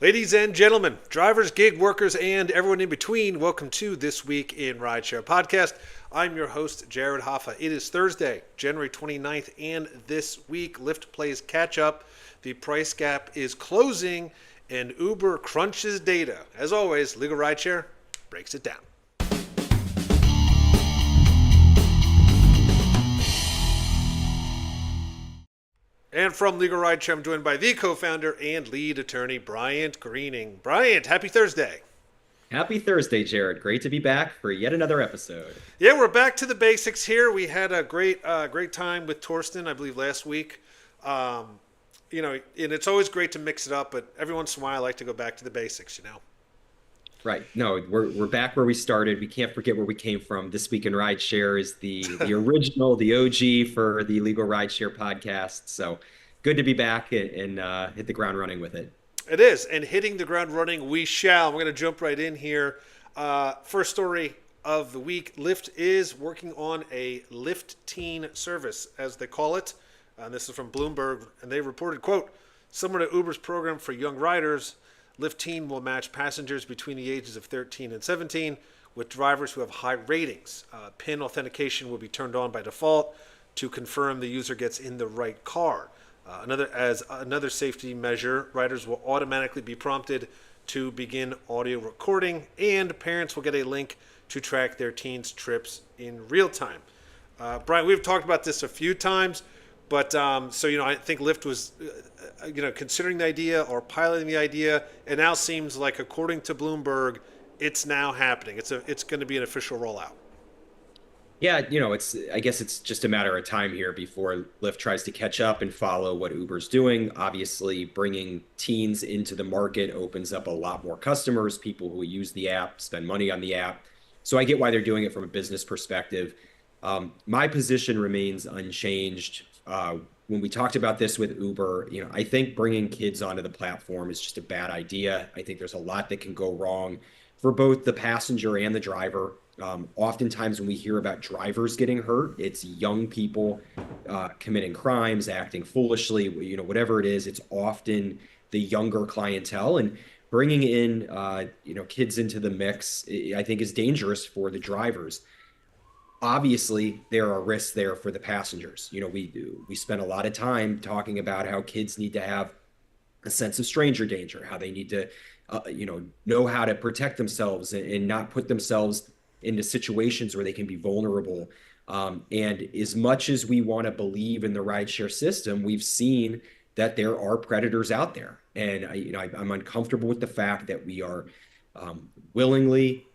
Ladies and gentlemen, drivers, gig workers, and everyone in between, welcome to This Week in Rideshare podcast. I'm your host, Jared Hoffa. It is Thursday, January 29th, and this week, Lyft plays catch up. The price gap is closing, and Uber crunches data. As always, Legal Rideshare breaks it down. And from Legal Rideshare, I'm joined by the co-founder and lead attorney, Bryant Greening. Bryant, happy Thursday. Happy Thursday, Jared. Great to be back for yet another episode. Yeah, we're back to the basics here. We had a great time with Torsten, I believe, last week. And it's always great to mix it up, but every once in a while I like to go back to the basics. Right. No, we're back where we started. We can't forget where we came from. This Week in Rideshare is the original, the OG for the Legal Rideshare podcast. So good to be back and hit the ground running with it. It is, and hitting the ground running we shall. We're going to jump right in here. First story of the week, Lyft is working on a Lyft Teen service, as they call it. And this is from Bloomberg, and they reported, quote, similar to Uber's program for young riders, Lyft Teen will match passengers between the ages of 13 and 17 with drivers who have high ratings. PIN authentication will be turned on by default to confirm the user gets in the right car. Another safety measure, riders will automatically be prompted to begin audio recording, and parents will get a link to track their teens' trips in real time. Brian, we've talked about this a few times, but I think Lyft was, considering the idea or piloting the idea. It now seems like, according to Bloomberg, it's now happening. It's going to be an official rollout. Yeah, I guess it's just a matter of time here before Lyft tries to catch up and follow what Uber's doing. Obviously, bringing teens into the market opens up a lot more customers, people who use the app, spend money on the app. So I get why they're doing it from a business perspective. My position remains unchanged. When we talked about this with Uber, I think bringing kids onto the platform is just a bad idea. I think there's a lot that can go wrong for both the passenger and the driver. Oftentimes when we hear about drivers getting hurt, it's young people committing crimes, acting foolishly, whatever it is, it's often the younger clientele. And bringing in, kids into the mix, I think is dangerous for the drivers. Obviously, there are risks there for the passengers. We spend a lot of time talking about how kids need to have a sense of stranger danger, how they need to, know how to protect themselves and not put themselves into situations where they can be vulnerable. And as much as we want to believe in the rideshare system, we've seen that there are predators out there. And I'm uncomfortable with the fact that we are willingly,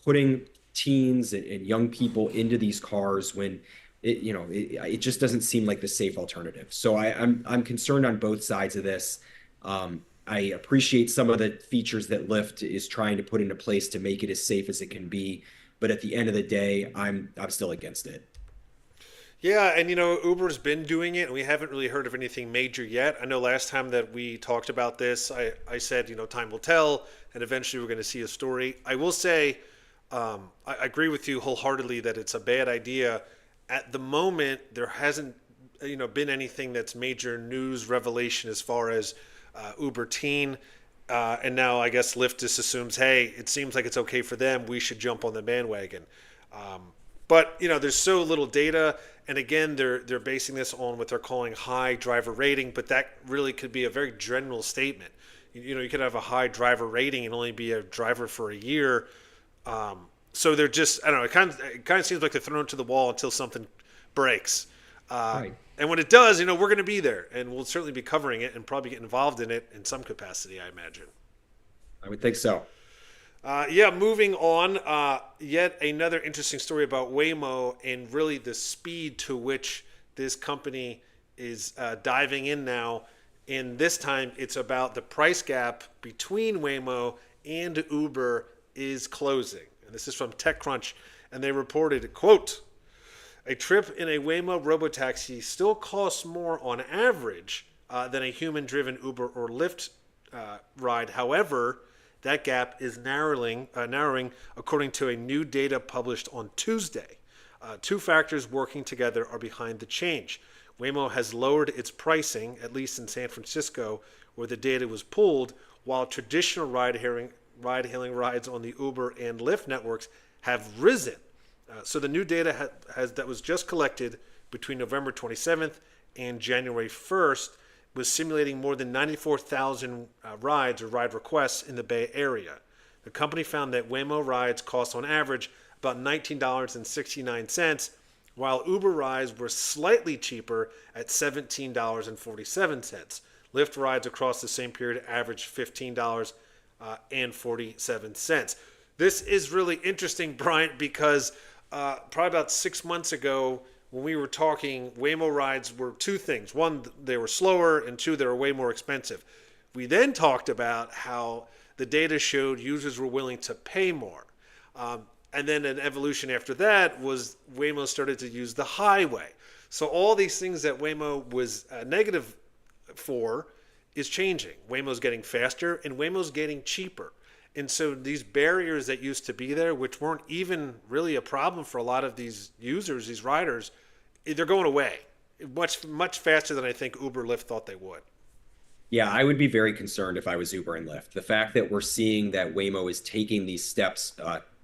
putting teens and young people into these cars when it just doesn't seem like the safe alternative. So I'm concerned on both sides of this. I appreciate some of the features that Lyft is trying to put into place to make it as safe as it can be, but at the end of the day, I'm still against it. Yeah, and Uber's been doing it, and we haven't really heard of anything major yet. I know last time that we talked about this, I said, time will tell, and eventually we're going to see a story. I will say, I agree with you wholeheartedly that it's a bad idea. At the moment, there hasn't, been anything that's major news revelation as far as Uber Teen. And now I guess Lyft just assumes, hey, it seems like it's okay for them. We should jump on the bandwagon. But there's so little data. And again, they're basing this on what they're calling high driver rating. But that really could be a very general statement. You could have a high driver rating and only be a driver for a year. So they're just, I don't know, it kind of seems like they're thrown to the wall until something breaks. Right. And when it does, we're going to be there, and we'll certainly be covering it and probably get involved in it in some capacity, I imagine. I would think so. Moving on, yet another interesting story about Waymo and really the speed to which this company is diving in now. And this time it's about the price gap between Waymo and Uber is closing. And this is from TechCrunch, and they reported, quote, a trip in a Waymo robotaxi still costs more on average than a human-driven Uber or Lyft ride. However, that gap is narrowing according to a new data published on Tuesday. Two factors working together are behind the change. Waymo has lowered its pricing, at least in San Francisco, where the data was pulled, while traditional ride-hailing rides on the Uber and Lyft networks have risen. So the new data that was just collected between November 27th and January 1st was simulating more than 94,000 rides or ride requests in the Bay Area. The company found that Waymo rides cost on average about $19.69, while Uber rides were slightly cheaper at $17.47. Lyft rides across the same period averaged $15.47. This is really interesting, Bryant, because probably about 6 months ago, when we were talking, Waymo rides were two things. One, they were slower, and two, they were way more expensive. We then talked about how the data showed users were willing to pay more. And then an evolution after that was Waymo started to use the highway. So all these things that Waymo was negative for is changing. Waymo's getting faster and Waymo's getting cheaper. And so these barriers that used to be there, which weren't even really a problem for a lot of these users, these riders, they're going away much faster than I think Uber, Lyft thought they would. Yeah, I would be very concerned if I was Uber and Lyft. The fact that we're seeing that Waymo is taking these steps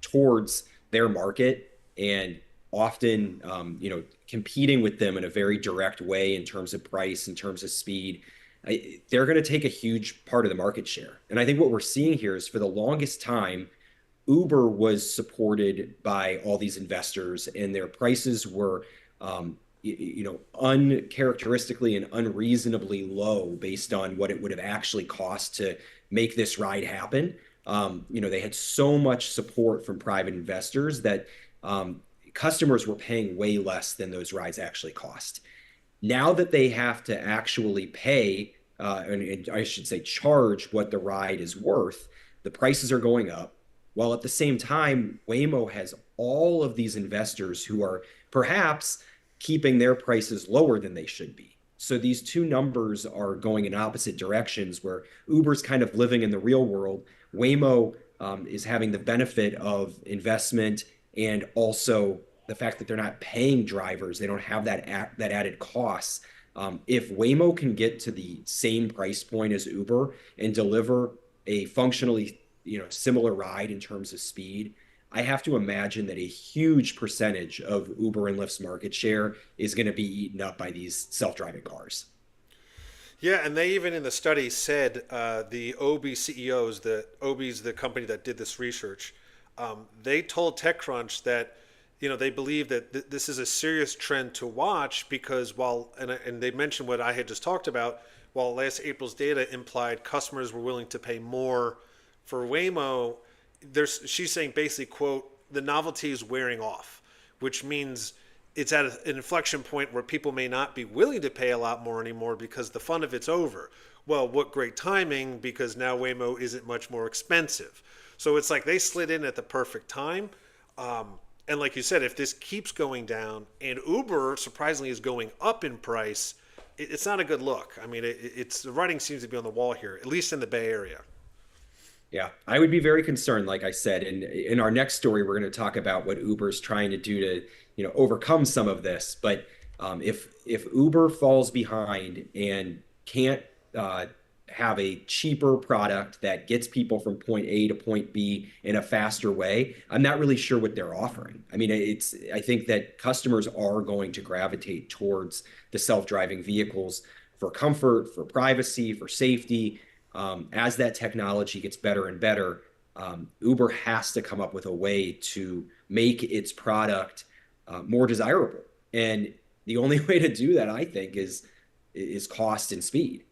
towards their market and often, competing with them in a very direct way in terms of price, in terms of speed, they're going to take a huge part of the market share. And I think what we're seeing here is for the longest time, Uber was supported by all these investors, and their prices were, uncharacteristically and unreasonably low based on what it would have actually cost to make this ride happen. They had so much support from private investors that customers were paying way less than those rides actually cost. Now that they have to actually pay, and I should say charge what the ride is worth, the prices are going up. While at the same time, Waymo has all of these investors who are perhaps keeping their prices lower than they should be. So these two numbers are going in opposite directions, where Uber's kind of living in the real world. Waymo is having the benefit of investment and also the fact that they're not paying drivers. They don't have that added costs. If Waymo can get to the same price point as Uber and deliver a functionally similar ride in terms of speed, I have to imagine that a huge percentage of Uber and Lyft's market share is going to be eaten up by these self-driving cars. Yeah, and they even in the study said the OB CEOs, OB's the company that did this research, they told TechCrunch that they believe that this is a serious trend to watch because and they mentioned what I had just talked about, while last April's data implied customers were willing to pay more for Waymo, she's saying basically, quote, the novelty is wearing off, which means it's at an inflection point where people may not be willing to pay a lot more anymore because the fun of it's over. Well, what great timing, because now Waymo isn't much more expensive. So it's like they slid in at the perfect time. And like you said, if this keeps going down and Uber surprisingly is going up in price, it's not a good look. I mean, the writing seems to be on the wall here, at least in the Bay Area. Yeah, I would be very concerned, like I said. And in our next story, we're going to talk about what Uber's trying to do to, overcome some of this. But if Uber falls behind and can't have a cheaper product that gets people from point A to point B in a faster way, I'm not really sure what they're offering. I mean, I think that customers are going to gravitate towards the self-driving vehicles for comfort, for privacy, for safety. As that technology gets better and better, Uber has to come up with a way to make its product more desirable. And the only way to do that, I think, is cost and speed.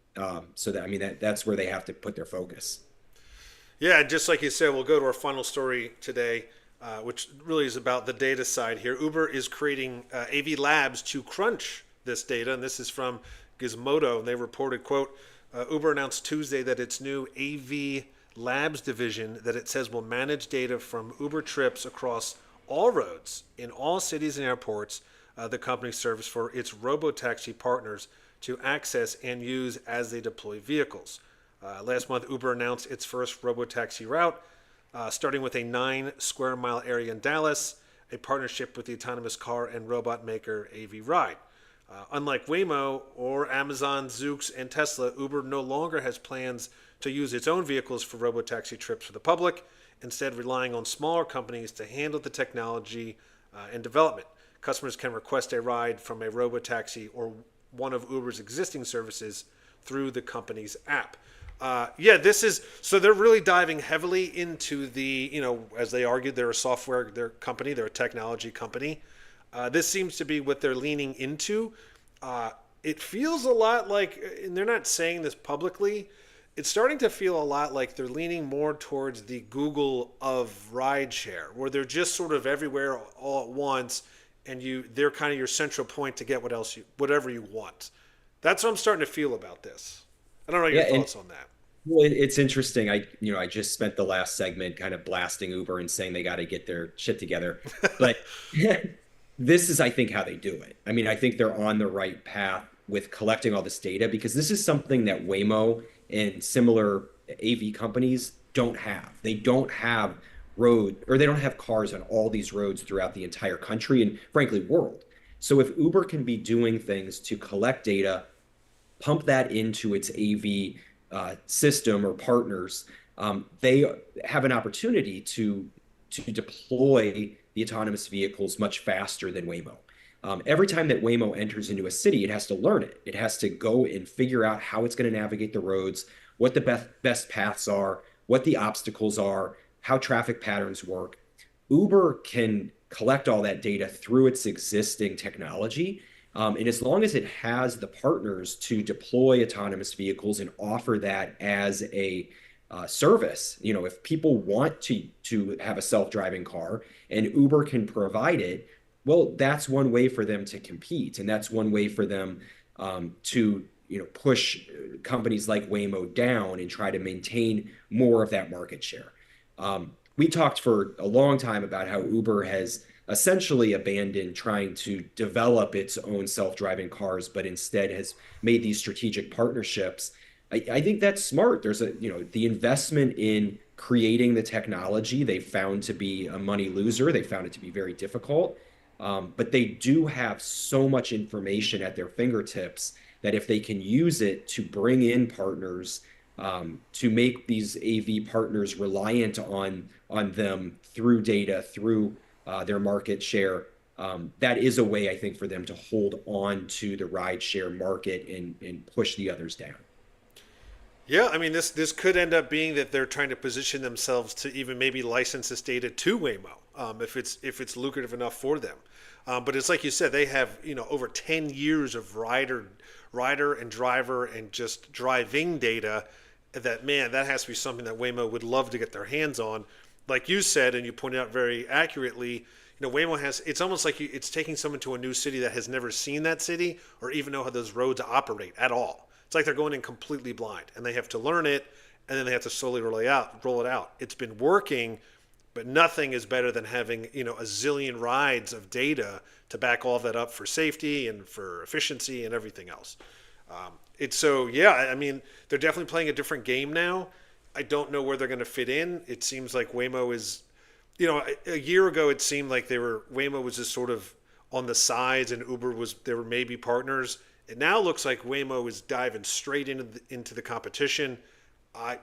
So that's where they have to put their focus. Yeah, just like you said, we'll go to our final story today, which really is about the data side here. Uber is creating AV labs to crunch this data, and this is from Gizmodo. They reported, quote, Uber announced Tuesday that its new AV Labs division that it says will manage data from Uber trips across all roads in all cities and airports the company serves for its robotaxi partners to access and use as they deploy vehicles. Last month, Uber announced its first robotaxi route, starting with a 9-square-mile area in Dallas, a partnership with the autonomous car and robot maker AV Ride. Unlike Waymo or Amazon, Zoox, and Tesla, Uber no longer has plans to use its own vehicles for robotaxi trips for the public, instead relying on smaller companies to handle the technology and development. Customers can request a ride from a robotaxi or one of Uber's existing services through the company's app. Yeah, this is so they're really diving heavily into the, as they argued, they're a software, they're a company, they're a technology company. This seems to be what they're leaning into. It feels a lot like, and they're not saying this publicly, it's starting to feel a lot like they're leaning more towards the Google of rideshare, where they're just sort of everywhere all at once, and they're kind of your central point to get whatever you want. That's what I'm starting to feel about this. I don't know Yeah, your and thoughts on that. well, it's interesting. I just spent the last segment kind of blasting Uber and saying they got to get their shit together. But this is, I think, how they do it. I mean, I think they're on the right path with collecting all this data because this is something that Waymo and similar AV companies don't have. They don't have they don't have cars on all these roads throughout the entire country and frankly world. So if Uber can be doing things to collect data, pump that into its AV system or partners, they have an opportunity to deploy the autonomous vehicles much faster than Waymo. Every time that Waymo enters into a city, it has to learn it. It has to go and figure out how it's going to navigate the roads, what the best paths are, what the obstacles are, how traffic patterns work. Uber can collect all that data through its existing technology. And as long as it has the partners to deploy autonomous vehicles and offer that as a service, if people want to have a self-driving car and Uber can provide it, well, that's one way for them to compete, and that's one way for them to push companies like Waymo down and try to maintain more of that market share. We talked for a long time about how Uber has essentially abandoned trying to develop its own self-driving cars, but instead has made these strategic partnerships. I think that's smart. There's the investment in creating the technology they found to be a money loser. They found it to be very difficult. But they do have so much information at their fingertips that if they can use it to bring in partners, to make these AV partners reliant on them through data, through their market share, that is a way, I think, for them to hold on to the rideshare market and push the others down. Yeah, I mean this could end up being that they're trying to position themselves to even maybe license this data to Waymo, if it's lucrative enough for them. But it's like you said, they have over 10 years of rider and driver and just driving data. That, man, that has to be something that Waymo would love to get their hands on. Like you said, and you pointed out very accurately, Waymo has. It's almost like it's taking someone to a new city that has never seen that city or even know how those roads operate at all. It's like they're going in completely blind, and they have to learn it, and then they have to slowly roll it out. It's been working, but nothing is better than having a zillion rides of data to back all of that up for safety and for efficiency and everything else. It's so yeah. I mean, they're definitely playing a different game now. I don't know where they're going to fit in. It seems like Waymo is, a year ago it seemed like Waymo was just sort of on the sides and they were maybe partners. It now looks like Waymo is diving straight into the competition.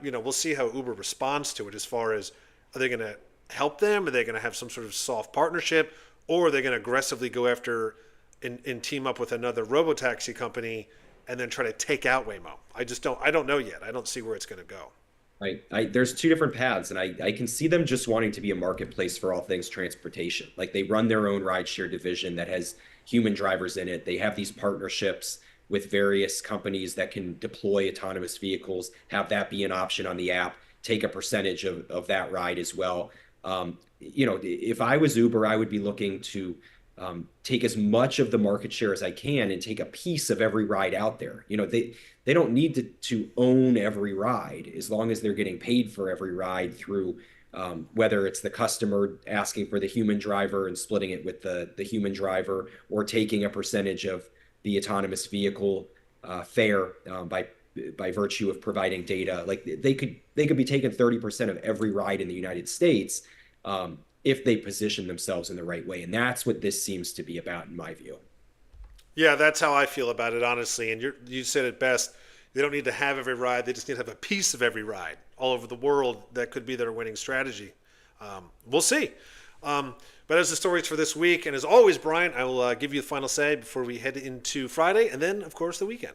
We'll see how Uber responds to it as far as, are they going to help them? Are they going to have some sort of soft partnership? Or are they going to aggressively go after and team up with another robotaxi company and then try to take out Waymo? I don't know yet. I don't see where it's going to go. There's two different paths, and I can see them just wanting to be a marketplace for all things transportation. Like they run their own rideshare division that has human drivers in it. They have these partnerships with various companies that can deploy autonomous vehicles, have that be an option on the app, take a percentage of that ride as well. If I was Uber, I would be looking to take as much of the market share as I can and take a piece of every ride out there. They don't need to own every ride as long as they're getting paid for every ride through whether it's the customer asking for the human driver and splitting it with the human driver or taking a percentage of the autonomous vehicle fare by virtue of providing data. Like they could be taking 30% of every ride in the United States if they position themselves in the right way. And that's what this seems to be about, in my view. Yeah, that's how I feel about it, honestly. And you said it best. They don't need to have every ride; they just need to have a piece of every ride all over the world. That could be their winning strategy. We'll see. But as the stories for this week, and as always, Brian, I will give you the final say before we head into Friday, and then, of course, the weekend.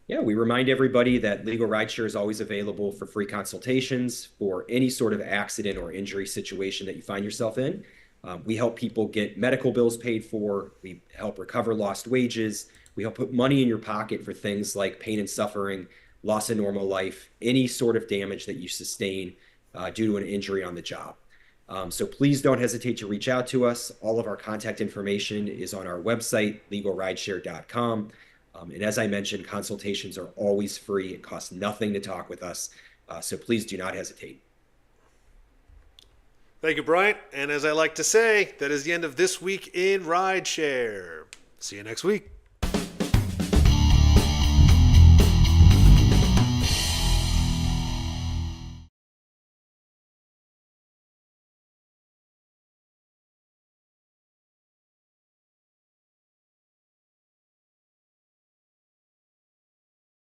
Yeah, we remind everybody that Legal Rideshare is always available for free consultations for any sort of accident or injury situation that you find yourself in. We help people get medical bills paid for. We help recover lost wages. We help put money in your pocket for things like pain and suffering, loss of normal life, any sort of damage that you sustain due to an injury on the job. So please don't hesitate to reach out to us. All of our contact information is on our website, legalrideshare.com. And as I mentioned, consultations are always free. It costs nothing to talk with us. So please do not hesitate. Thank you, Brian. And as I like to say, that is the end of this week in Rideshare. See you next week.